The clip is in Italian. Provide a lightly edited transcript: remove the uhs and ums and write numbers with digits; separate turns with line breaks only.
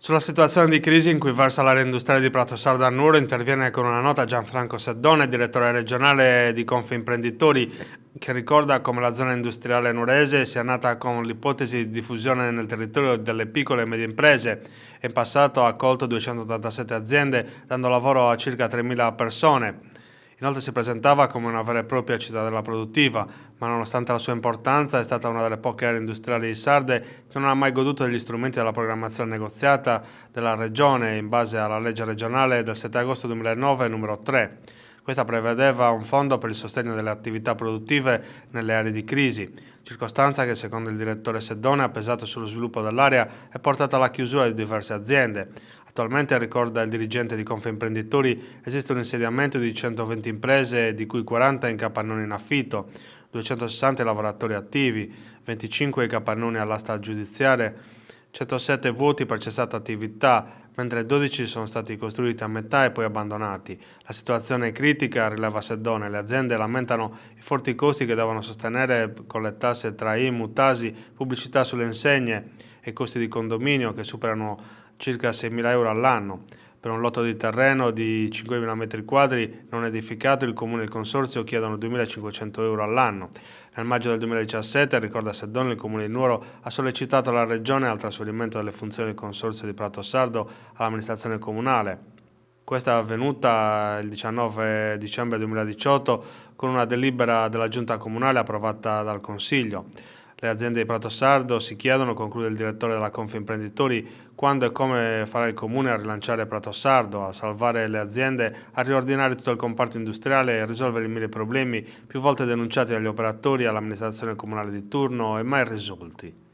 Sulla situazione di crisi in cui versa l'area industriale di Pratosardo a Nuoro interviene con una nota Gianfranco Seddone, direttore regionale di Confimprenditori, che ricorda come la zona industriale nuorese sia nata con l'ipotesi di diffusione nel territorio delle piccole e medie imprese e in passato ha accolto 287 aziende, dando lavoro a circa 3.000 persone. Inoltre si presentava come una vera e propria cittadella produttiva, ma nonostante la sua importanza è stata una delle poche aree industriali sarde che non ha mai goduto degli strumenti della programmazione negoziata della Regione in base alla legge regionale del 7 agosto 2009 numero 3. Questa prevedeva un fondo per il sostegno delle attività produttive nelle aree di crisi, circostanza che secondo il direttore Seddone ha pesato sullo sviluppo dell'area e portato alla chiusura di diverse aziende. Attualmente, ricorda il dirigente di Confimprenditori, esiste un insediamento di 120 imprese, di cui 40 in capannoni in affitto, 260 lavoratori attivi, 25 capannoni all'asta giudiziaria, 107 vuoti per cessata attività, mentre 12 sono stati costruiti a metà e poi abbandonati. La situazione è critica, rileva Seddone. Le aziende lamentano i forti costi che devono sostenere con le tasse tra IMU, Tasi, pubblicità sulle insegne e costi di condominio che superano circa 6.000 euro all'anno. Per un lotto di terreno di 5.000 metri quadri non edificato, il Comune e il Consorzio chiedono 2.500 euro all'anno. Nel maggio del 2017, ricorda Seddone, il Comune di Nuoro ha sollecitato la Regione al trasferimento delle funzioni del Consorzio di Pratosardo all'amministrazione comunale. Questa è avvenuta il 19 dicembre 2018 con una delibera della Giunta Comunale approvata dal Consiglio. Le aziende di Pratosardo si chiedono, conclude il direttore della Confimprenditori, quando e come farà il Comune a rilanciare Pratosardo, a salvare le aziende, a riordinare tutto il comparto industriale e a risolvere i mille problemi più volte denunciati dagli operatori all'amministrazione comunale di turno e mai risolti.